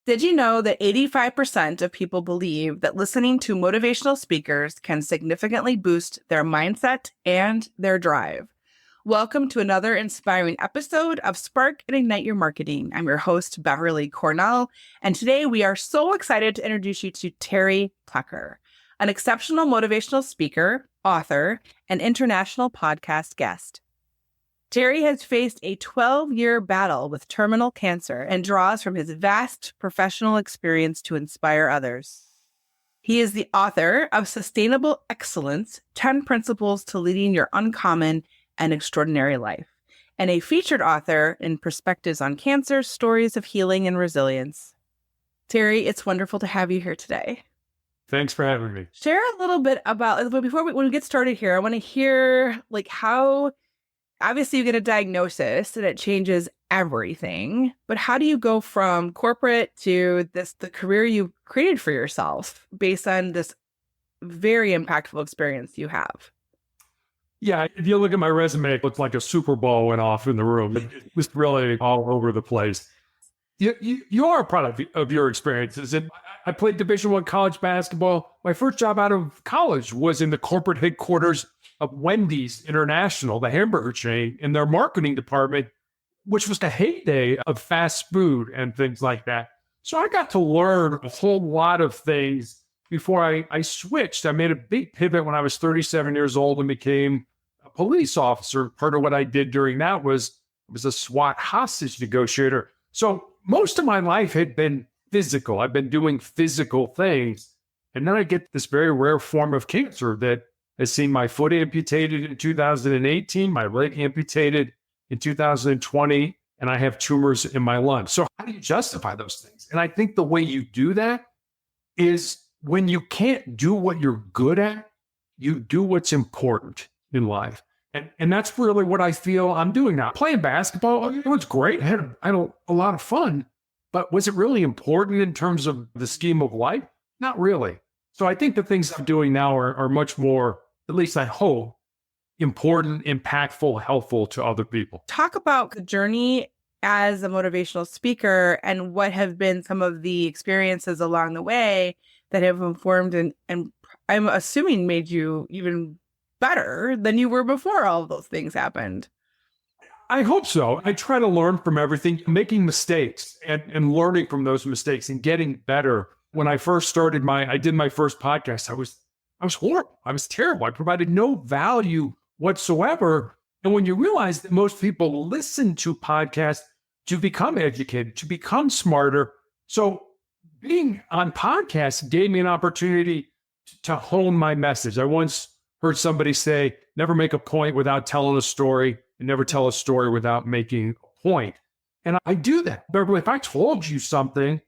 Did you know that 85% of people believe that listening to motivational speakers can significantly boost their mindset and their drive? Welcome to another inspiring episode of Spark and Ignite Your Marketing. I'm your host, Beverly Cornell, and today we are so excited to introduce you to Terry Plucker, an exceptional motivational speaker, author, and international podcast guest. Terry has faced a 12-year battle with terminal cancer and draws from his vast professional experience to inspire others. He is the author of Sustainable Excellence, 10 Principles to Leading Your Uncommon and Extraordinary Life, and a featured author in Perspectives on Cancer, Stories of Healing and Resilience. Terry, it's wonderful to have you here today. Thanks for having me. Share a little bit about, when we get started here, I want to hear how, obviously you get a diagnosis and it changes everything, but how do you go from corporate to the career you created for yourself based on this very impactful experience you have? Yeah, if you look at my resume, it looks like a Super Bowl went off in the room. It was really all over the place. You are a product of your experiences. And I played Division I college basketball. My first job out of college was in the corporate headquarters of Wendy's International, the hamburger chain, in their marketing department, which was the heyday of fast food and things like that. So I got to learn a whole lot of things before I switched. I made a big pivot when I was 37 years old and became a police officer. Part of what I did during that was a SWAT hostage negotiator. So most of my life had been physical. I've been doing physical things. And then I get this very rare form of cancer that has seen my foot amputated in 2018, my leg amputated in 2020, and I have tumors in my lung. So how do you justify those things? And I think the way you do that is when you can't do what you're good at, you do what's important in life. And that's really what I feel I'm doing now. Playing basketball, it was great. I had a lot of fun. But was it really important in terms of the scheme of life? Not really. So I think the things I'm doing now are much more, at least I hope, important, impactful, helpful to other people. Talk about the journey as a motivational speaker and what have been some of the experiences along the way that have informed and I'm assuming made you even better than you were before all of those things happened. I hope so. I try to learn from everything, making mistakes and learning from those mistakes and getting better. When I first started I did my first podcast, I was horrible. I was terrible. I provided no value whatsoever. And when you realize that most people listen to podcasts to become educated, to become smarter. So being on podcasts gave me an opportunity to hone my message. I once heard somebody say, never make a point without telling a story, and never tell a story without making a point. And I do that. Beverly, if I told you something,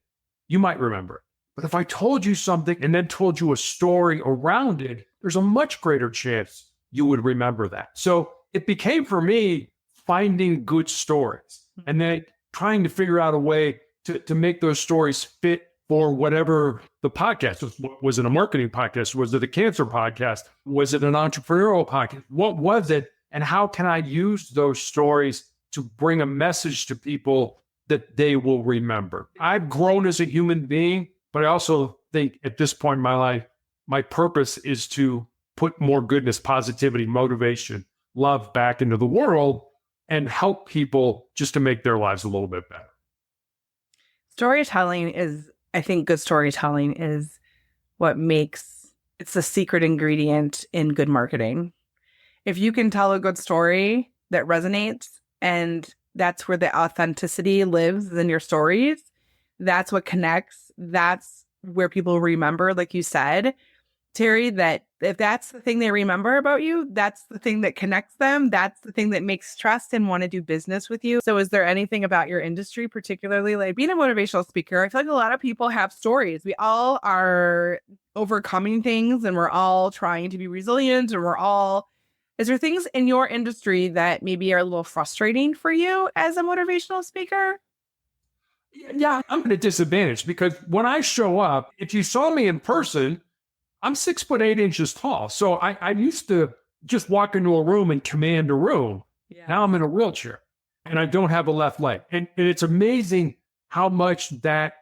you might remember it. But if I told you something and then told you a story around it, there's a much greater chance you would remember that. So it became for me finding good stories and then trying to figure out a way to make those stories fit for whatever the podcast was. Was it a marketing podcast? Was it a cancer podcast? Was it an entrepreneurial podcast? What was it? And how can I use those stories to bring a message to people that they will remember? I've grown as a human being, but I also think at this point in my life, my purpose is to put more goodness, positivity, motivation, love back into the world and help people just to make their lives a little bit better. I think good storytelling is it's the secret ingredient in good marketing. If you can tell a good story that resonates, and that's where the authenticity lives in your stories, that's what connects. That's where people remember, like you said, Terry, that if that's the thing they remember about you, that's the thing that connects them. That's the thing that makes trust and want to do business with you. So is there anything about your industry, particularly like being a motivational speaker? I feel like a lot of people have stories. We all are overcoming things and we're all trying to be resilient and is there things in your industry that maybe are a little frustrating for you as a motivational speaker? Yeah, I'm at a disadvantage because when I show up, if you saw me in person, I'm 6'8" tall. So I used to just walk into a room and command a room. Yeah. Now I'm in a wheelchair and I don't have a left leg. And it's amazing how much that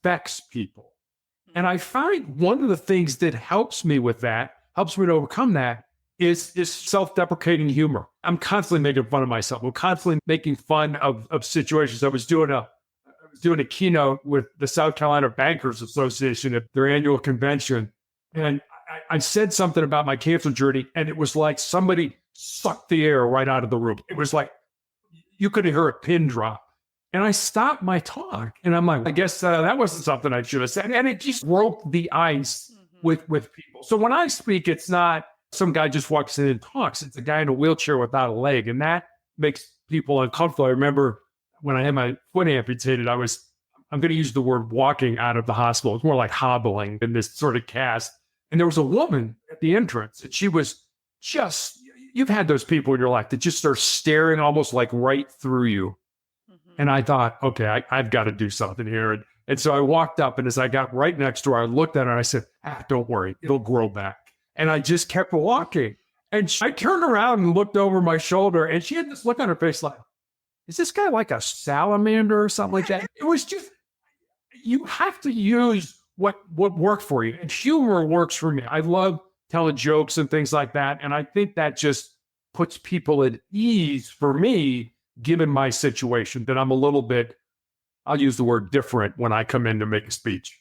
affects people. And I find one of the things that helps me with that, helps me to overcome that, is self-deprecating humor. I'm constantly making fun of myself. I'm constantly making fun of situations. I was doing a keynote with the South Carolina Bankers Association at their annual convention. And I said something about my cancer journey, and it was like somebody sucked the air right out of the room. It was like you could hear a pin drop. And I stopped my talk, and I'm like, I guess that wasn't something I should have said. And it just broke the ice with people. So when I speak, it's not some guy just walks in and talks. It's a guy in a wheelchair without a leg, and that makes people uncomfortable. I remember when I had my foot amputated, I'm going to use the word walking out of the hospital. It's more like hobbling in this sort of cast. And there was a woman at the entrance, and she was just, you've had those people in your life that just start staring almost like right through you. And I thought, okay, I've got to do something here. And so I walked up, and as I got right next to her, I looked at her and I said, don't worry, it'll grow back. And I just kept walking. And I turned around and looked over my shoulder, and she had this look on her face like, is this guy like a salamander or something like that? It was just, you have to use what worked for you. And humor works for me. I love telling jokes and things like that. And I think that just puts people at ease for me, given my situation, that I'm a little bit, I'll use the word different when I come in to make a speech.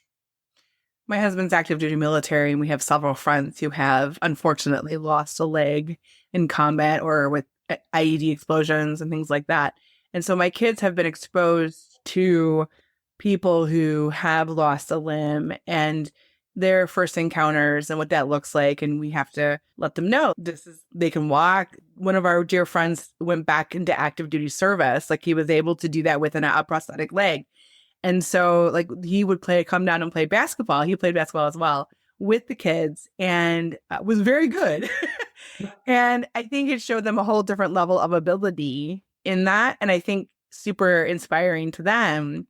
My husband's active duty military, and we have several friends who have unfortunately lost a leg in combat or with IED explosions and things like that. And so my kids have been exposed to people who have lost a limb and their first encounters and what that looks like. And we have to let them know they can walk. One of our dear friends went back into active duty service. Like, he was able to do that with a prosthetic leg. And so like he would come down and play basketball. He played basketball as well with the kids and was very good. And I think it showed them a whole different level of ability in that. And I think super inspiring to them.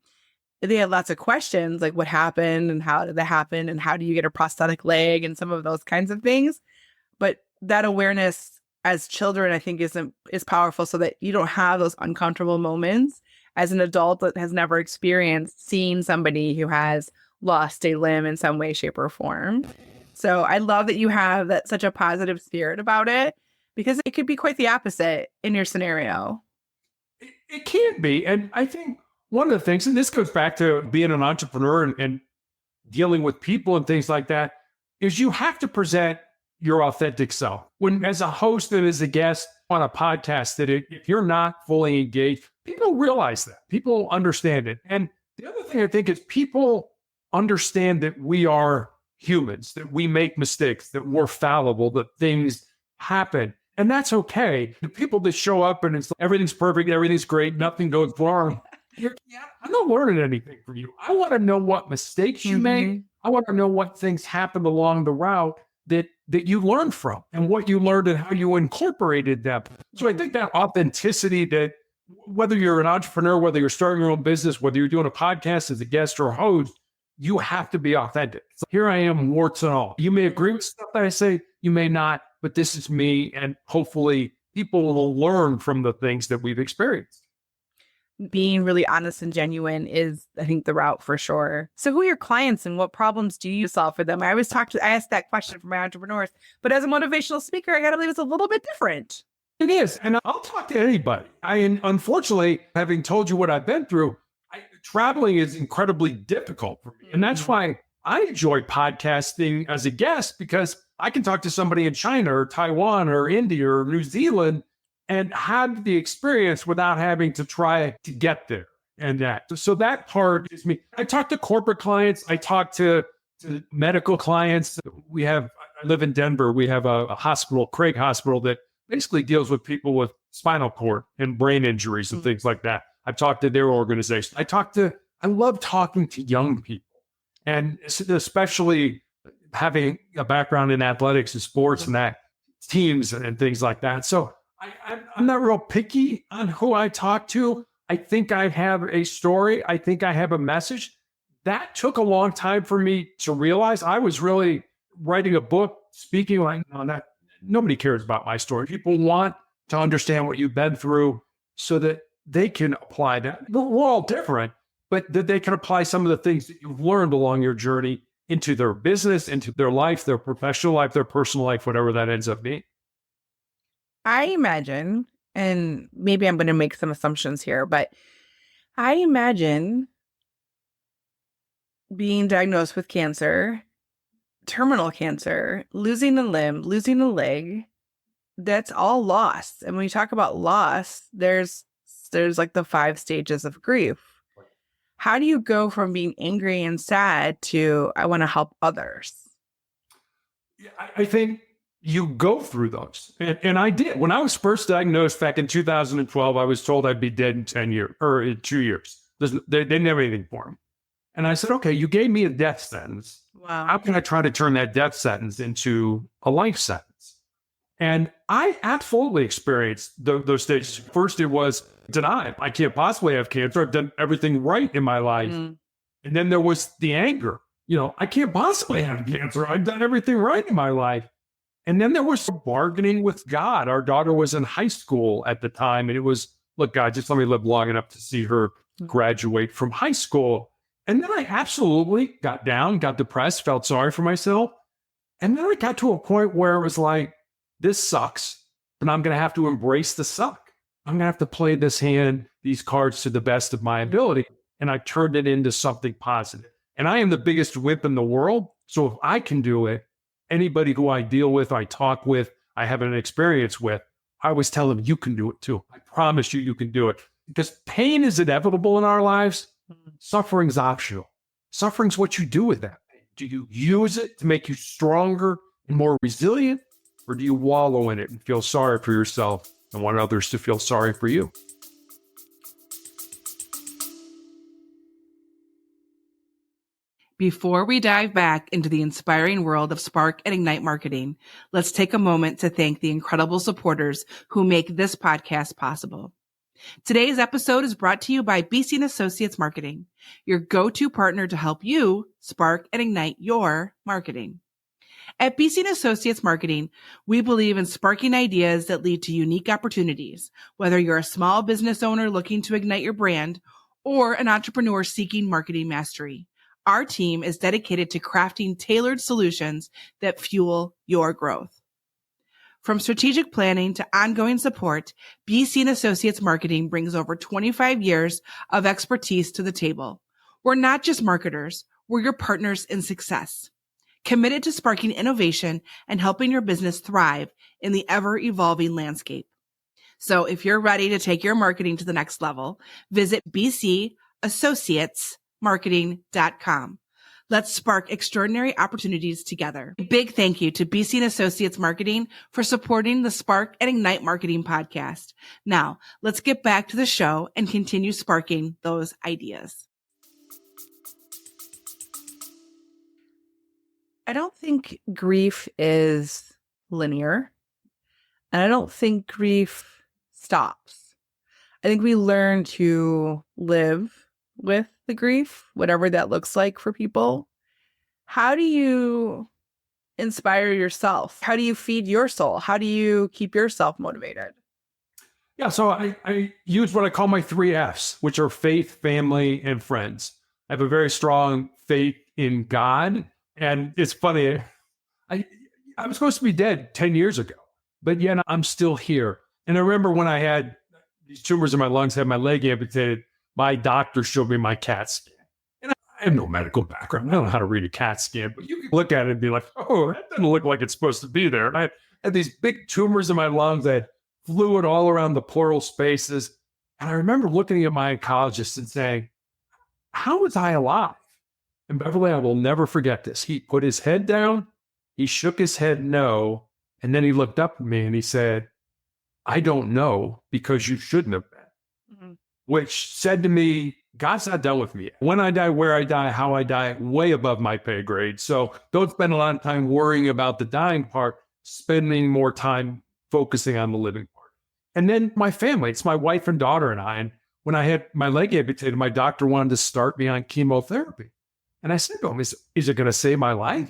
They had lots of questions like what happened and how did that happen and how do you get a prosthetic leg and some of those kinds of things. But that awareness as children, I think is powerful, so that you don't have those uncomfortable moments as an adult that has never experienced seeing somebody who has lost a limb in some way, shape, or form. So I love that you have such a positive spirit about it, because it could be quite the opposite in your scenario. It can be. And I think one of the things, and this goes back to being an entrepreneur and dealing with people and things like that, is you have to present your authentic self. When, as a host and as a guest on a podcast, that if you're not fully engaged, people realize that. People understand it. And the other thing I think is people understand that we are humans, that we make mistakes, that we're fallible, that things happen. And that's okay. The people that show up and it's everything's perfect, everything's great, nothing goes wrong. I'm not learning anything from you. I want to know what mistakes you make. I want to know what things happen along the route that you learned from and what you learned and how you incorporated them. So I think that authenticity, that whether you're an entrepreneur, whether you're starting your own business, whether you're doing a podcast as a guest or a host, you have to be authentic. So here I am, warts and all. You may agree with stuff that I say, you may not, but this is me. And hopefully people will learn from the things that we've experienced. Being really honest and genuine is, I think, the route for sure. So who are your clients and what problems do you solve for them? I ask that question for my entrepreneurs, but as a motivational speaker, I got to believe it's a little bit different. It is. And I'll talk to anybody. Unfortunately, having told you what I've been through, traveling is incredibly difficult for me. And that's why I enjoy podcasting as a guest, because I can talk to somebody in China or Taiwan or India or New Zealand and have the experience without having to try to get there. And that. So that part is me. I talk to corporate clients. I talk to medical clients. I live in Denver. We have a hospital, Craig Hospital, that basically deals with people with spinal cord and brain injuries and things like that. I've talked to their organization. I love talking to young people, and especially having a background in athletics and sports and that teams and things like that. So I'm not real picky on who I talk to. I think I have a story. I think I have a message. That took a long time for me to realize. I was really writing a book, speaking like, no, that nobody cares about my story. People want to understand what you've been through so that they can apply that. We're all different, but that they can apply some of the things that you've learned along your journey into their business, into their life, their professional life, their personal life, whatever that ends up being. I imagine, and maybe I'm going to make some assumptions here, but I imagine being diagnosed with cancer, terminal cancer, losing a limb, losing a leg, that's all loss. And when you talk about loss, there's like the 5 stages of grief. How do you go from being angry and sad to I want to help others? I think you go through those. And I did. When I was first diagnosed back in 2012, I was told I'd be dead in 10 years or in 2 years. They didn't have anything for me. And I said, okay, you gave me a death sentence. Wow. How can I try to turn that death sentence into a life sentence? And I absolutely experienced those stages. First, it was denial. I can't possibly have cancer. I've done everything right in my life. And then there was the anger. I can't possibly have cancer. I've done everything right in my life. And then there was bargaining with God. Our daughter was in high school at the time. And it was, look, God, just let me live long enough to see her graduate from high school. And then I absolutely got down, got depressed, felt sorry for myself. And then I got to a point where it was like, this sucks, but I'm going to have to embrace the suck. I'm going to have to play this hand, these cards to the best of my ability. And I turned it into something positive. And I am the biggest whip in the world. So if I can do it, anybody who I deal with, I talk with, I have an experience with, I always tell them, you can do it too. I promise you, you can do it. Because pain is inevitable in our lives. Suffering's optional. Suffering's what you do with that pain. Do you use it to make you stronger and more resilient? Or do you wallow in it and feel sorry for yourself and want others to feel sorry for you? Before we dive back into the inspiring world of Spark and Ignite marketing, let's take a moment to thank the incredible supporters who make this podcast possible. Today's episode is brought to you by BC & Associates Marketing, your go-to partner to help you spark and ignite your marketing. At BC & Associates Marketing, we believe in sparking ideas that lead to unique opportunities, whether you're a small business owner looking to ignite your brand or an entrepreneur seeking marketing mastery. Our team is dedicated to crafting tailored solutions that fuel your growth. From strategic planning to ongoing support, BC & Associates Marketing brings over 25 years of expertise to the table. We're not just marketers, we're your partners in success, committed to sparking innovation and helping your business thrive in the ever-evolving landscape. So if you're ready to take your marketing to the next level, visit bcassociatesmarketing.com. Let's spark extraordinary opportunities together. A big thank you to BC & Associates Marketing for supporting the Spark and Ignite Marketing podcast. Now, let's get back to the show and continue sparking those ideas. I don't think grief is linear, and I don't think grief stops. I think we learn to live with the grief, whatever that looks like for people. How do you inspire yourself? How do you feed your soul? How do you keep yourself motivated? Yeah, so I use what I call my 3 Fs, which are faith, family, and friends. I have a very strong faith in God. And it's funny, I was supposed to be dead 10 years ago, but yet I'm still here. And I remember when I had these tumors in my lungs, had my leg amputated, my doctor showed me my CAT scan. And I have no medical background. I don't know how to read a CAT scan, but you can look at it and be like, oh, that doesn't look like it's supposed to be there. And I had these big tumors in my lungs. I had fluid all around the pleural spaces. And I remember looking at my oncologist and saying, how was I alive? And Beverly, I will never forget this. He put his head down, he shook his head no, and then he looked up at me and he said, I don't know because you shouldn't have been. Mm-hmm. Which said to me, God's not done with me. When I die, where I die, how I die, way above my pay grade. So don't spend a lot of time worrying about the dying part, spending more time focusing on the living part. And then my family, it's my wife and daughter and I. And when I had my leg amputated, my doctor wanted to start me on chemotherapy. And I said to him, is it going to save my life?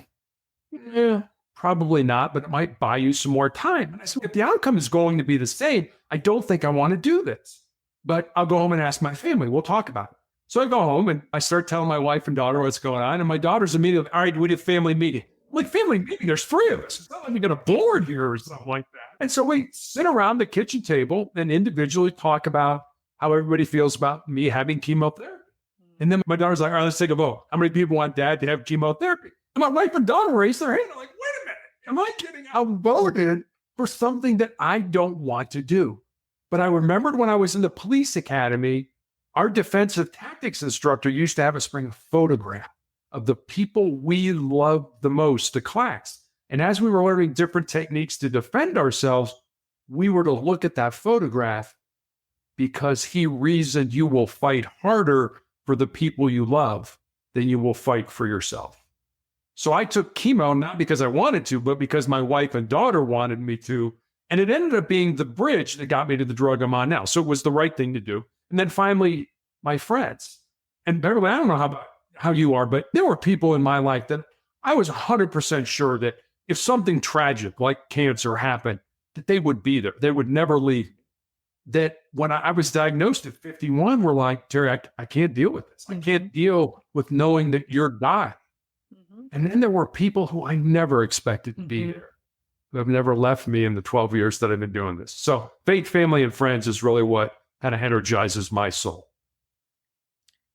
Yeah, probably not, but it might buy you some more time. And I said, if the outcome is going to be the same, I don't think I want to do this. But I'll go home and ask my family. We'll talk about it. So I go home and I start telling my wife and daughter what's going on. And my daughter's immediately, all right, we did family meeting. I'm like, family meeting? There's three of us. It's not like we got a board here or something like that. And so we sit around the kitchen table and individually talk about how everybody feels about me having chemotherapy. And then my daughter's like, all right, let's take a vote. How many people want dad to have chemotherapy? And my wife and daughter raised their hand. I'm like, wait a minute. Am I getting outvoted for something that I don't want to do? But I remembered when I was in the police academy, our defensive tactics instructor used to have us bring a photograph of the people we loved the most to class. And as we were learning different techniques to defend ourselves, we were to look at that photograph because he reasoned you will fight harder for the people you love than you will fight for yourself. So I took chemo, not because I wanted to, but because my wife and daughter wanted me to. And it ended up being the bridge that got me to the drug I'm on now. So it was the right thing to do. And then finally, my friends. And Beverly, I don't know how you are, but there were people in my life that I was 100% sure that if something tragic like cancer happened, that they would be there. They would never leave. That when I was diagnosed at 51, were like, Terry, I can't deal with this. I can't deal with knowing that you're dying. And then there were people who I never expected to be there, who have never left me in the 12 years that I've been doing this. So faith, family, and friends is really what kind of energizes my soul.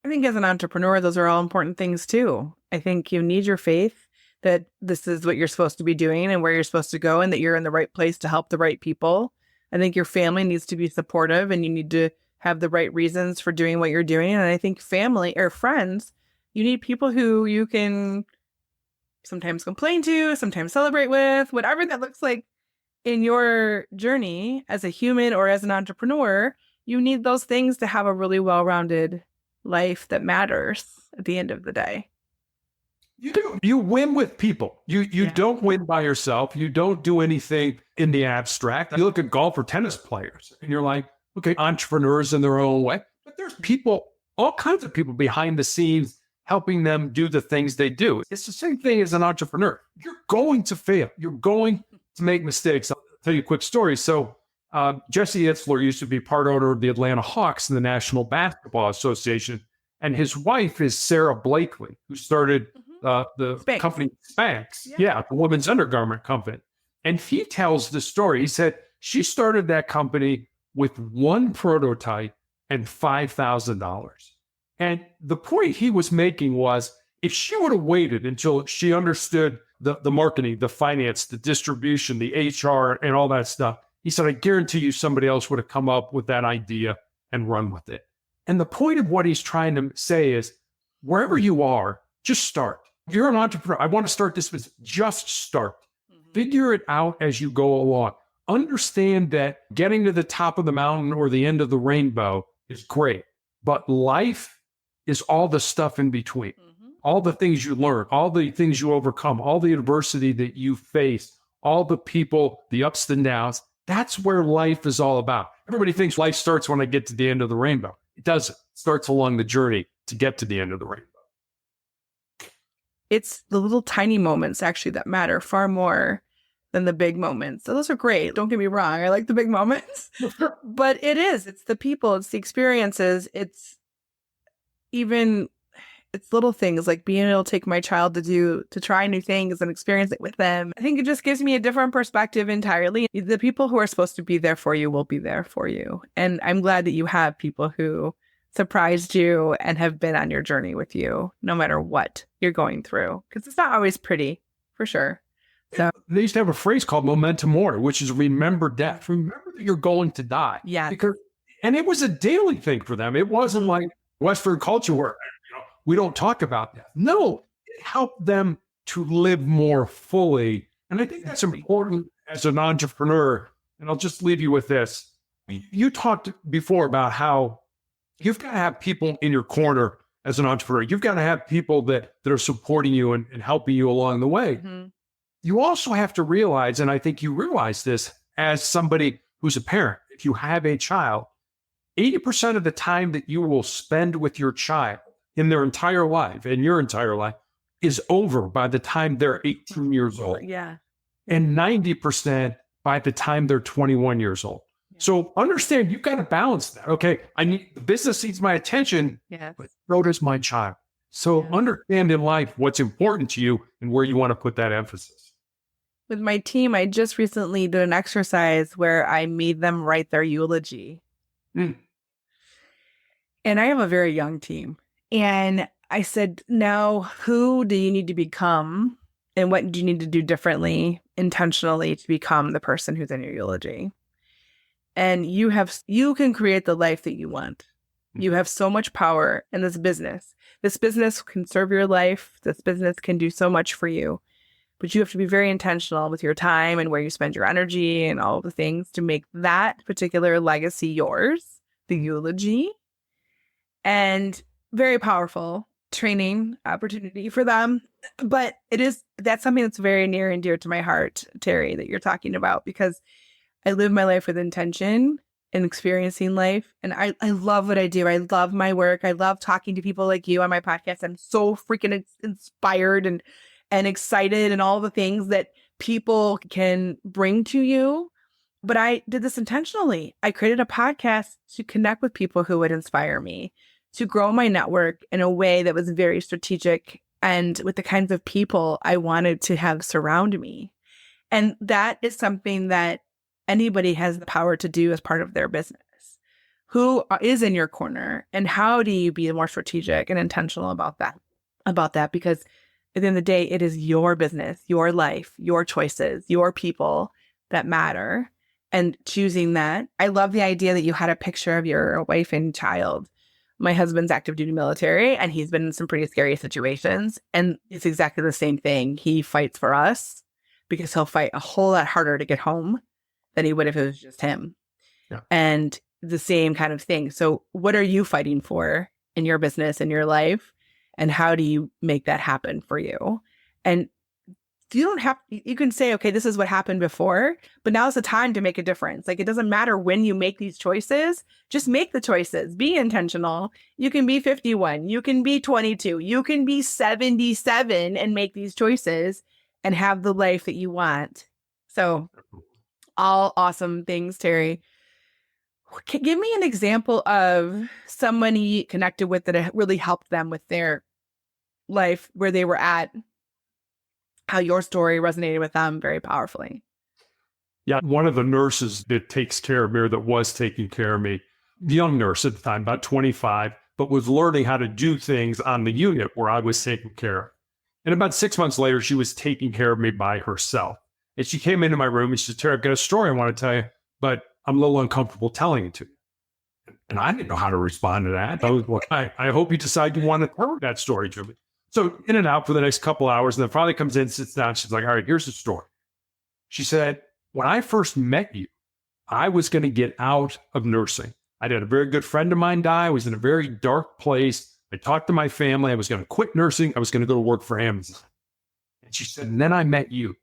I think as an entrepreneur, those are all important things too. I think you need your faith that this is what you're supposed to be doing and where you're supposed to go and that you're in the right place to help the right people. I think your family needs to be supportive and you need to have the right reasons for doing what you're doing. And I think family or friends, you need people who you can sometimes complain to, sometimes celebrate with, whatever that looks like in your journey as a human or as an entrepreneur. You need those things to have a really well-rounded life that matters at the end of the day. You do. You win with people. You don't win by yourself. You don't do anything in the abstract. You look at golf or tennis players and you're like, okay, entrepreneurs in their own way. But there's people, all kinds of people behind the scenes helping them do the things they do. It's the same thing as an entrepreneur. You're going to fail. You're going to make mistakes. I'll tell you a quick story. So Jesse Itzler used to be part owner of the Atlanta Hawks in the National Basketball Association. And his wife is Sarah Blakely, who started the Spanx. Company Spanx. Yeah, the women's undergarment company. And he tells the story. He said she started that company with one prototype and $5,000. And the point he was making was if she would have waited until she understood the marketing, the finance, the distribution, the HR, and all that stuff, he said, I guarantee you somebody else would have come up with that idea and run with it. And the point of what he's trying to say is wherever you are, just start. If you're an entrepreneur, I want to start this business, just start. Figure it out as you go along. Understand that getting to the top of the mountain or the end of the rainbow is great, but life is all the stuff in between, all the things you learn, all the things you overcome, all the adversity that you face, all the people, the ups and downs. That's where life is all about. Everybody thinks life starts when I get to the end of the rainbow. It doesn't. It starts along the journey to get to the end of the rainbow. It's the little tiny moments actually that matter far more than the big moments. So those are great. Don't get me wrong. I like the big moments, but it's the people, it's the experiences. It's little things like being able to take my child to try new things and experience it with them. I think it just gives me a different perspective entirely. The people who are supposed to be there for you will be there for you. And I'm glad that you have people who surprised you and have been on your journey with you, no matter what you're going through. Because it's not always pretty, for sure. So they used to have a phrase called memento mori, which is remember death. Remember that you're going to die. Yeah. And it was a daily thing for them. It wasn't like Western culture where we don't talk about death. No, it helped them to live more fully. And I think that's important as an entrepreneur. And I'll just leave you with this. You talked before about how you've got to have people in your corner as an entrepreneur. You've got to have people that are supporting you and helping you along the way. You also have to realize, and I think you realize this as somebody who's a parent, if you have a child, 80% of the time that you will spend with your child in their entire life and your entire life is over by the time they're 18 years old. Yeah. And 90% by the time they're 21 years old. So understand you've got to balance that. Okay. The business needs my attention, Yes. but so does my child. So Yeah. understand in life what's important to you and where you want to put that emphasis. With my team, I just recently did an exercise where I made them write their eulogy. Mm. And I have a very young team. And I said, now who do you need to become? And what do you need to do differently, intentionally, to become the person who's in your eulogy? And you can create the life that you want. You have so much power in this business. This business can serve your life. This business can do so much for you. But you have to be very intentional with your time and where you spend your energy and all of the things to make that particular legacy yours, the eulogy. And very powerful training opportunity for them. But that's something that's very near and dear to my heart, Terry, that you're talking about, because I live my life with intention and experiencing life. And I love what I do. I love my work. I love talking to people like you on my podcast. I'm so freaking inspired and excited and all the things that people can bring to you. But I did this intentionally. I created a podcast to connect with people who would inspire me, to grow my network in a way that was very strategic and with the kinds of people I wanted to have surround me. And that is something that anybody has the power to do as part of their business. Who is in your corner, and how do you be more strategic and intentional about that? Because at the end of the day, it is your business, your life, your choices, your people that matter. And choosing that. I love the idea that you had a picture of your wife and child. My husband's active duty military, and he's been in some pretty scary situations. And it's exactly the same thing. He fights for us because he'll fight a whole lot harder to get home than he would if it was just him. Yeah. And the same kind of thing. So what are you fighting for in your business, in your life? And how do you make that happen for you? And you can say, okay, this is what happened before, but now's the time to make a difference. Like, it doesn't matter when you make these choices, just make the choices, be intentional. You can be 51, you can be 22, you can be 77 and make these choices and have the life that you want. So all awesome things, Terry. Give me an example of somebody you connected with that really helped them with their life, where they were at, how your story resonated with them very powerfully. Yeah. One of the nurses that takes care of me, or that was taking care of me, young nurse at the time, about 25, but was learning how to do things on the unit where I was taking care of. And about 6 months later, she was taking care of me by herself. And she came into my room and she said, Terry, I've got a story I want to tell you, but I'm a little uncomfortable telling it to you. And I didn't know how to respond to that. I was like, I hope you decide you want to tell that story to me. So in and out for the next couple hours, and then finally comes in, sits down. She's like, all right, here's the story. She said, when I first met you, I was going to get out of nursing. I had a very good friend of mine die. I was in a very dark place. I talked to my family. I was going to quit nursing. I was going to go to work for Amazon. And she said, and then I met you.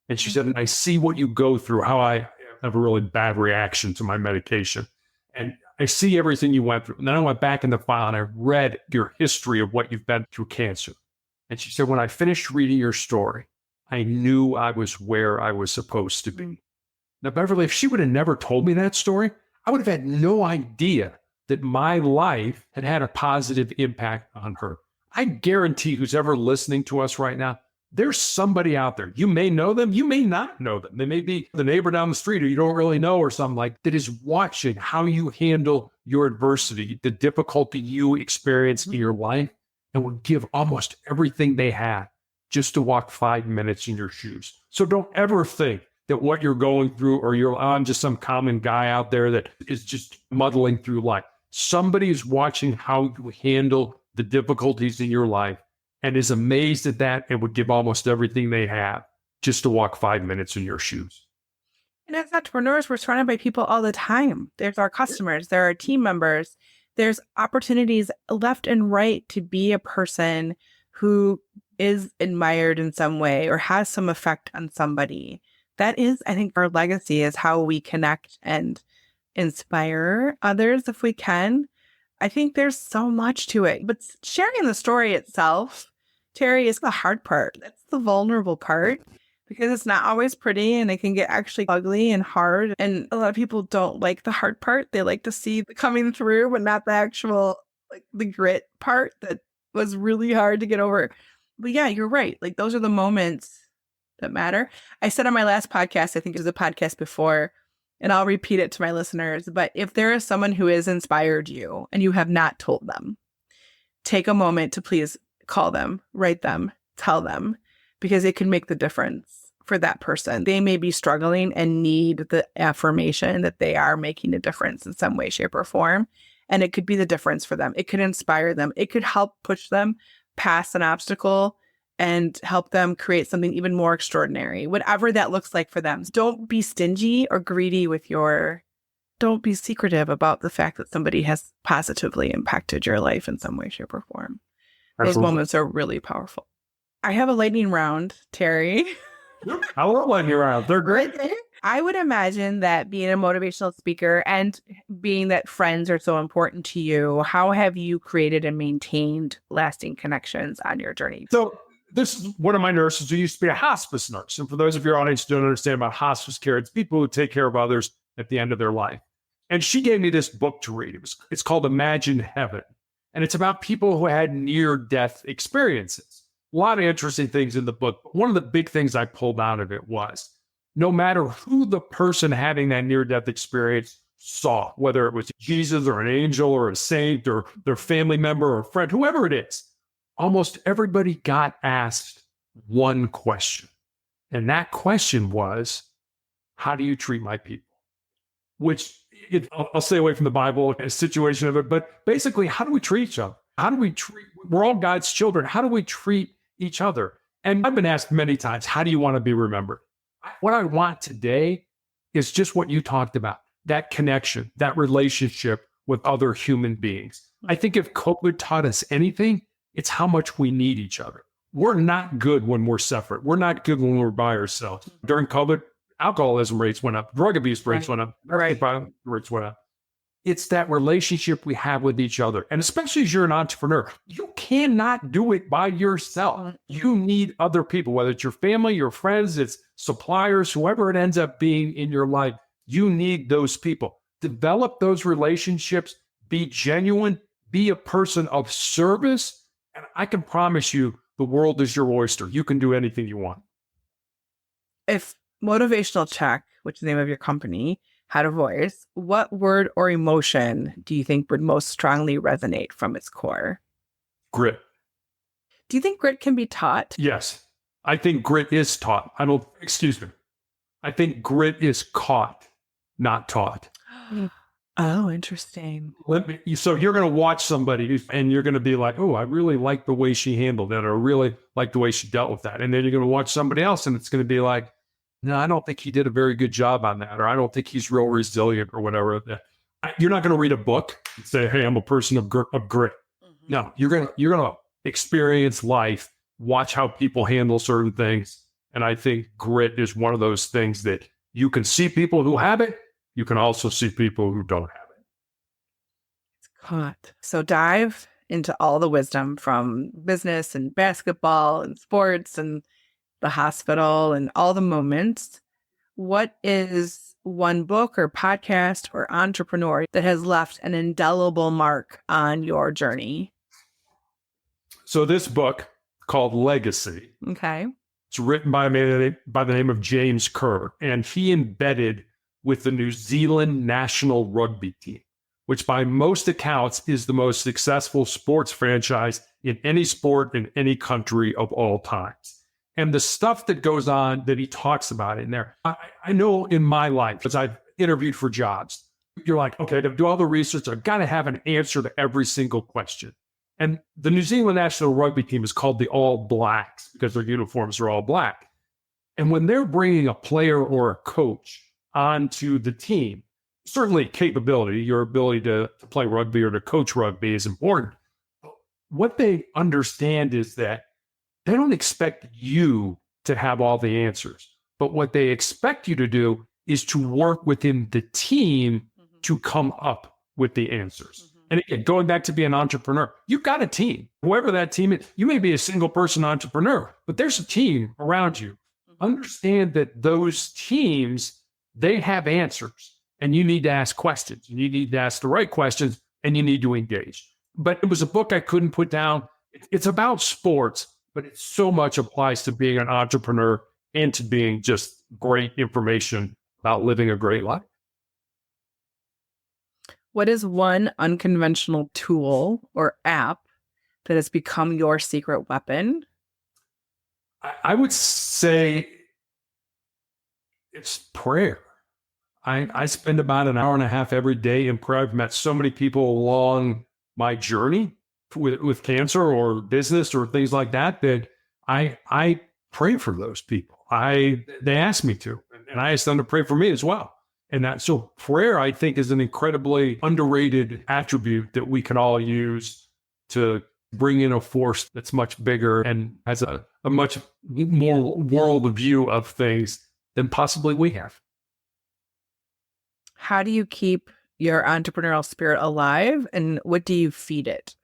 And she said, and I see what you go through, how I have a really bad reaction to my medication. And I see everything you went through. And then I went back in the file and I read your history of what you've been through cancer. And she said, when I finished reading your story, I knew I was where I was supposed to be. Now, Beverly, if she would have never told me that story, I would have had no idea that my life had had a positive impact on her. I guarantee who's ever listening to us right now, there's somebody out there. You may know them. You may not know them. They may be the neighbor down the street, or you don't really know, or something like that, is watching how you handle your adversity, the difficulty you experience in your life, and would give almost everything they have just to walk 5 minutes in your shoes. So don't ever think that what you're going through, or I'm just some common guy out there that is just muddling through life. Somebody is watching how you handle the difficulties in your life and is amazed at that and would give almost everything they have just to walk 5 minutes in your shoes. And as entrepreneurs, we're surrounded by people all the time. There's our customers, there are team members, there's opportunities left and right to be a person who is admired in some way or has some effect on somebody. That is, I think, our legacy, is how we connect and inspire others if we can. I think there's so much to it, but sharing the story itself, Terry, is the hard part. That's the vulnerable part. because it's not always pretty and it can get actually ugly and hard. And a lot of people don't like the hard part. They like to see the coming through, but not the actual, like the grit part that was really hard to get over. But yeah, you're right. Like those are the moments that matter. I said on my last podcast, I think it was a podcast before, and I'll repeat it to my listeners, but if there is someone who has inspired you and you have not told them, take a moment to please call them, write them, tell them, because it can make the difference for that person. They may be struggling and need the affirmation that they are making a difference in some way, shape, or form. And it could be the difference for them. It could inspire them. It could help push them past an obstacle and help them create something even more extraordinary, whatever that looks like for them. Don't be stingy or greedy with don't be secretive about the fact that somebody has positively impacted your life in some way, shape, or form. Those Absolutely. moments are really powerful. I have a lightning round, Terry. I love letting you around. They're great. I would imagine that being a motivational speaker and being that friends are so important to you, how have you created and maintained lasting connections on your journey? So this is one of my nurses who used to be a hospice nurse. And for those of your audience who don't understand about hospice care, it's people who take care of others at the end of their life. And she gave me this book to read. It's called Imagine Heaven. And it's about people who had near-death experiences. A lot of interesting things in the book. But one of the big things I pulled out of it was no matter who the person having that near-death experience saw, whether it was Jesus or an angel or a saint or their family member or friend, whoever it is, almost everybody got asked one question. And that question was, how do you treat my people? Which I'll stay away from the Bible, a situation of it, but basically, how do we treat each other? We're all God's children. How do we treat each other? And I've been asked many times, how do you want to be remembered? What I want today is just what you talked about, that connection, that relationship with other human beings. I think if COVID taught us anything, it's how much we need each other. We're not good when we're separate. We're not good when we're by ourselves. During COVID, alcoholism rates went up, drug abuse rates went up, violence rates went up. It's that relationship we have with each other. And especially as you're an entrepreneur, you cannot do it by yourself. You need other people, whether it's your family, your friends, it's suppliers, whoever it ends up being in your life. You need those people. Develop those relationships, be genuine, be a person of service. And I can promise you the world is your oyster. You can do anything you want. If Motivational Check, which is the name of your company, had a voice, what word or emotion do you think would most strongly resonate from its core? Grit. Do you think grit can be taught? Yes. I think grit is taught. I think grit is caught, not taught. Oh, interesting. So you're going to watch somebody and you're going to be like, oh, I really like the way she handled it, or I really like the way she dealt with that. And then you're going to watch somebody else and it's going to be like, no, I don't think he did a very good job on that, or I don't think he's real resilient or whatever. You're not going to read a book and say, hey, I'm a person of grit. Mm-hmm. No, you're going to experience life, watch how people handle certain things. And I think grit is one of those things that you can see people who have it. You can also see people who don't have it. It's caught. So dive into all the wisdom from business and basketball and sports and the hospital and all the moments. What is one book or podcast or entrepreneur that has left an indelible mark on your journey? So this book called Legacy. Okay. It's written by a man by the name of James Kerr, and he embedded with the New Zealand national rugby team, which by most accounts is the most successful sports franchise in any sport in any country of all times. And the stuff that goes on that he talks about in there, I know in my life, as I've interviewed for jobs, you're like, okay, to do all the research, I've got to have an answer to every single question. And the New Zealand national rugby team is called the All Blacks because their uniforms are all black. And when they're bringing a player or a coach onto the team, certainly capability, your ability to play rugby or to coach rugby is important. What they understand is that they don't expect you to have all the answers, but what they expect you to do is to work within the team to come up with the answers. And again, going back to being an entrepreneur, you've got a team. Whoever that team is, you may be a single person entrepreneur, but there's a team around you. understand that those teams, they have answers, and you need to ask questions. You need to ask the right questions, and you need to engage. But it was a book I couldn't put down. It's about sports, but it so much applies to being an entrepreneur and to being just great information about living a great life. What is one unconventional tool or app that has become your secret weapon? I would say it's prayer. I spend about an hour and a half every day in prayer. I've met so many people along my journey with cancer or business or things like that, that I pray for those people. They ask me to, and I ask them to pray for me as well. And so prayer, I think, is an incredibly underrated attribute that we can all use to bring in a force that's much bigger and has a much more world view of things than possibly we have. How do you keep your entrepreneurial spirit alive, and what do you feed it?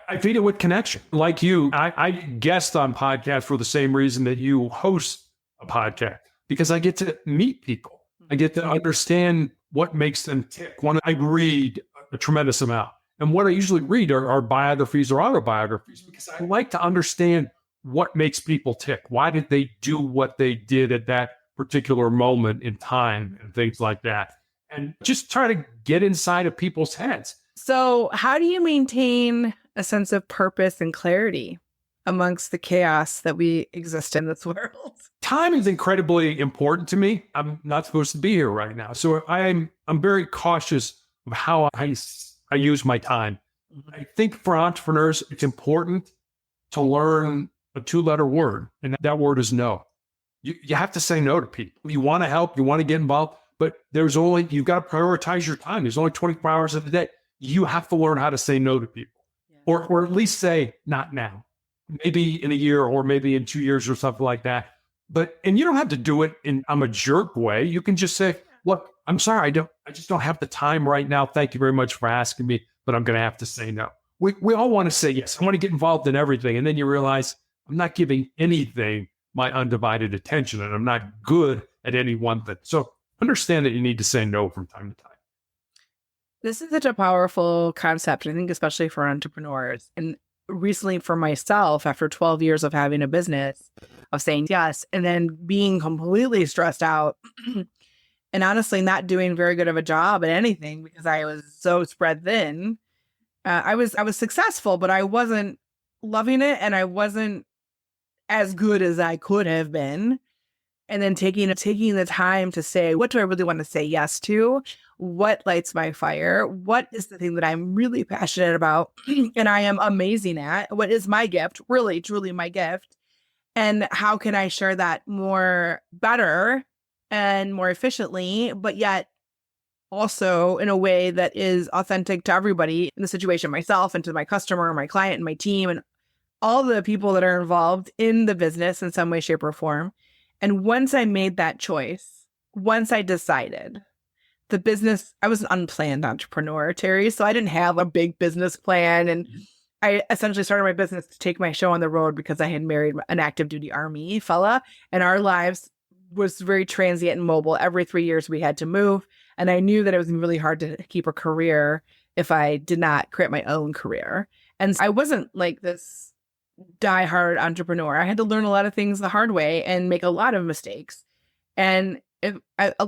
I feed it with connection. Like you, I guest on podcasts for the same reason that you host a podcast, because I get to meet people. I get to understand what makes them tick. When I read a tremendous amount, and what I usually read are biographies or autobiographies, because I like to understand what makes people tick. Why did they do what they did at that particular moment in time and things like that? And just try to get inside of people's heads. So how do you maintain a sense of purpose and clarity amongst the chaos that we exist in this world? Time is incredibly important to me. I'm not supposed to be here right now. So I'm very cautious of how I use my time. I think for entrepreneurs, it's important to learn a 2-letter word, and that word is no. You have to say no to people. You want to help, you want to get involved, but you've got to prioritize your time. There's only 24 hours of the day. You have to learn how to say no to people, or at least say not now, maybe in a year or maybe in 2 years or something like that. And you don't have to do it in I'm a jerk way. You can just say, look, I'm sorry, I just don't have the time right now. Thank you very much for asking me, but I'm going to have to say no. We all want to say yes. I want to get involved in everything. And then you realize I'm not giving anything my undivided attention, and I'm not good at any one thing. So understand that you need to say no from time to time. This is such a powerful concept, I think, especially for entrepreneurs. And recently for myself, after 12 years of having a business, of saying yes, and then being completely stressed out and honestly not doing very good of a job at anything because I was so spread thin. I was successful, but I wasn't loving it, and I wasn't as good as I could have been. And then taking the time to say, what do I really want to say yes to? What lights my fire? What is the thing that I'm really passionate about and I am amazing at? What is my gift? Really, truly my gift. And how can I share that better and more efficiently, but yet also in a way that is authentic to everybody in the situation, myself and to my customer, my client, and my team, and all the people that are involved in the business in some way, shape, or form. And once I made that choice, once I decided the business, I was an unplanned entrepreneur, Terry, so I didn't have a big business plan. And I essentially started my business to take my show on the road because I had married an active duty Army fella, and our lives was very transient and mobile. Every 3 years we had to move. And I knew that it was really hard to keep a career if I did not create my own career. And I wasn't like this diehard entrepreneur. I had to learn a lot of things the hard way and make a lot of mistakes. And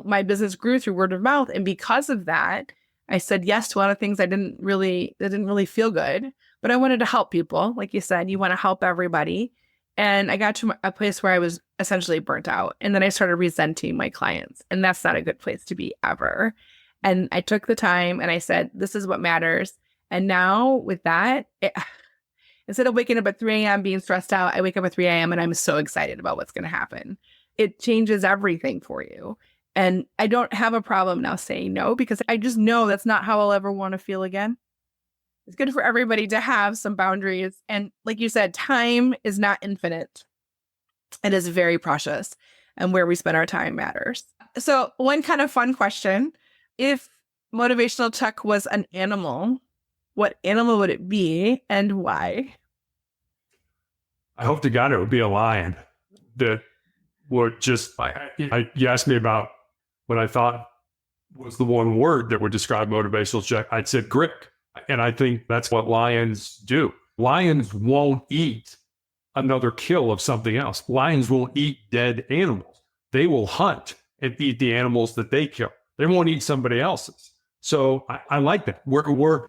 my business grew through word of mouth. And because of that, I said yes to a lot of things that didn't really feel good, but I wanted to help people. Like you said, you want to help everybody. And I got to a place where I was essentially burnt out. And then I started resenting my clients. And that's not a good place to be ever. And I took the time and I said, this is what matters. And now with that, instead of waking up at 3 a.m. being stressed out, I wake up at 3 a.m. and I'm so excited about what's going to happen. It changes everything for you. And I don't have a problem now saying no, because I just know that's not how I'll ever want to feel again. It's good for everybody to have some boundaries. And like you said, time is not infinite. It is very precious. And where we spend our time matters. So one kind of fun question, if motivational tech was an animal, what animal would it be and why? I hope to God it would be a lion. The would just, you asked me about what I thought was the one word that would describe motivational check. I'd said grit. And I think that's what lions do. Lions won't eat another kill of something else. Lions won't eat dead animals. They will hunt and eat the animals that they kill. They won't eat somebody else's. So I like that.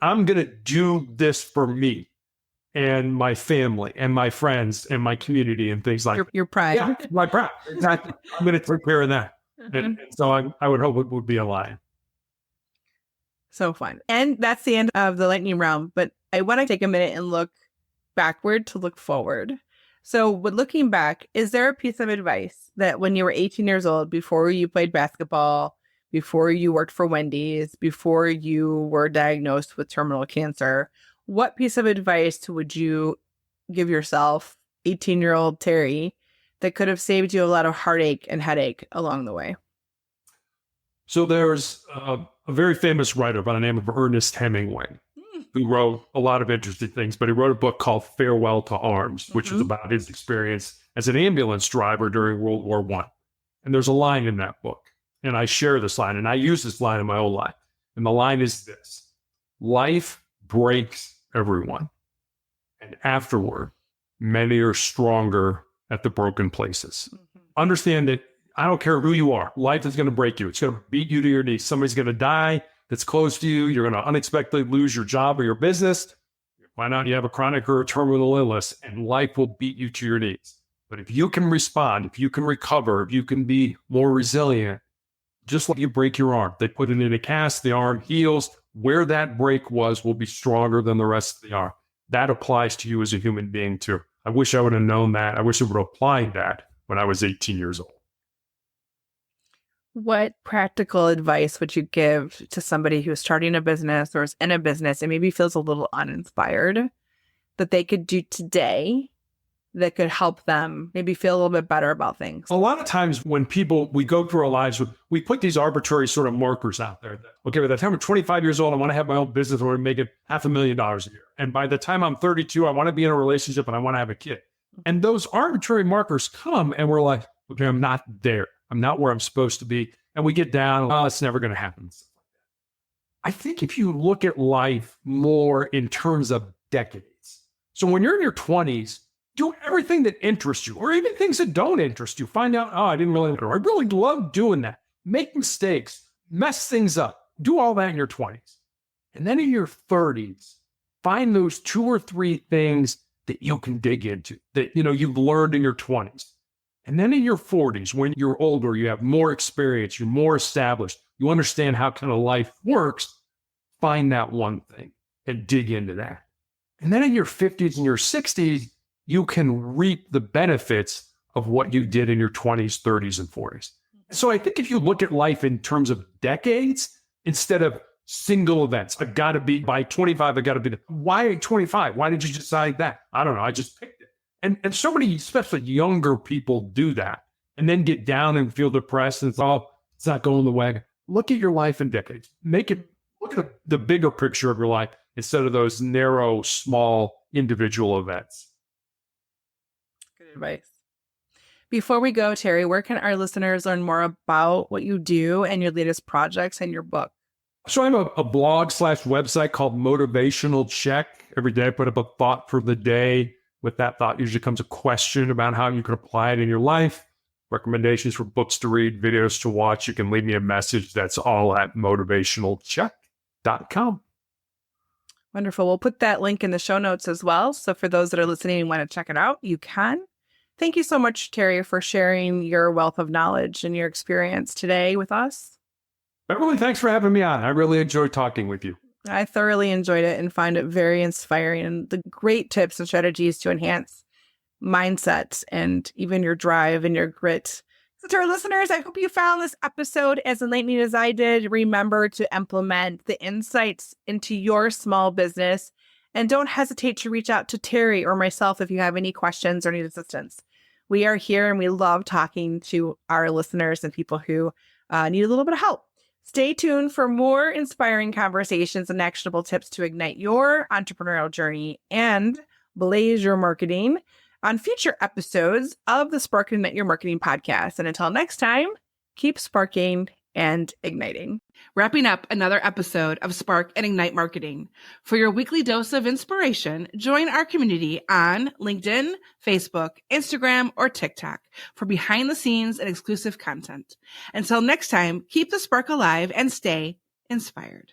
I'm going to do this for me and my family and my friends and my community and things like your pride. Yeah, my pride. Exactly. I'm going to take care of that. And so I would hope it would be a lion. So fun. And that's the end of the lightning round. But I want to take a minute and look backward to look forward. So with looking back, is there a piece of advice that when you were 18 years old, before you played basketball, before you worked for Wendy's, before you were diagnosed with terminal cancer, what piece of advice would you give yourself, 18-year-old Terry, that could have saved you a lot of heartache and headache along the way? So there's a very famous writer by the name of Ernest Hemingway, who wrote a lot of interesting things, but he wrote a book called Farewell to Arms, which is about his experience as an ambulance driver during World War I. And there's a line in that book, and I share this line, and I use this line in my own life. And the line is this: life breaks everyone, and afterward, many are stronger at the broken places. Understand that I don't care who you are. Life is going to break you. It's going to beat you to your knees. Somebody's going to die that's close to you. You're going to unexpectedly lose your job or your business. Find out you have a chronic or a terminal illness, and life will beat you to your knees. But if you can respond, if you can recover, if you can be more resilient, just like you break your arm, they put it in a cast, the arm heals. Where that break was will be stronger than the rest of the arm. That applies to you as a human being too. I wish I would have known that. I wish I would have applied that when I was 18 years old. What practical advice would you give to somebody who's starting a business or is in a business and maybe feels a little uninspired that they could do today that could help them maybe feel a little bit better about things? A lot of times when we go through our lives, we put these arbitrary sort of markers out there. Okay, by the time I'm 25 years old, I want to have my own business. I want to make it $500,000 a year. And by the time I'm 32, I want to be in a relationship and I want to have a kid. And those arbitrary markers come and we're like, okay, I'm not there. I'm not where I'm supposed to be. And we get down, oh, it's never going to happen. I think if you look at life more in terms of decades, so when you're in your 20s, do everything that interests you, or even things that don't interest you. Find out, oh, I really love doing that. Make mistakes, mess things up, do all that in your 20s. And then in your 30s, find those 2 or 3 things that you can dig into, that you've learned in your 20s. And then in your 40s, when you're older, you have more experience, you're more established, you understand how kind of life works, find that one thing and dig into that. And then in your 50s and your 60s, you can reap the benefits of what you did in your 20s, 30s, and 40s. So I think if you look at life in terms of decades, instead of single events, I've got to be by 25, I've got to be why 25? Why did you decide that? I don't know. I just picked it. And so many, especially younger people, do that and then get down and feel depressed and it's not going the way. Look at your life in decades. Look at the bigger picture of your life instead of those narrow, small individual events. Good advice. Before we go, Terry, where can our listeners learn more about what you do and your latest projects and your book? So I have a blog/website called Motivational Check. Every day I put up a thought for the day. With that thought usually comes a question about how you can apply it in your life, recommendations for books to read, videos to watch. You can leave me a message. That's all at motivationalcheck.com. Wonderful. We'll put that link in the show notes as well. So for those that are listening and want to check it out, you can. Thank you so much, Terry, for sharing your wealth of knowledge and your experience today with us. Beverly, thanks for having me on. I really enjoyed talking with you. I thoroughly enjoyed it and find it very inspiring and the great tips and strategies to enhance mindset and even your drive and your grit. So to our listeners, I hope you found this episode as enlightening as I did. Remember to implement the insights into your small business and don't hesitate to reach out to Terry or myself if you have any questions or need assistance. We are here and we love talking to our listeners and people who need a little bit of help. Stay tuned for more inspiring conversations and actionable tips to ignite your entrepreneurial journey and blaze your marketing. on future episodes of the Spark and Ignite Your Marketing podcast. And until next time, keep sparking and igniting. Wrapping up another episode of Spark and Ignite Marketing. For your weekly dose of inspiration, join our community on LinkedIn, Facebook, Instagram, or TikTok for behind the scenes and exclusive content. Until next time, keep the spark alive and stay inspired.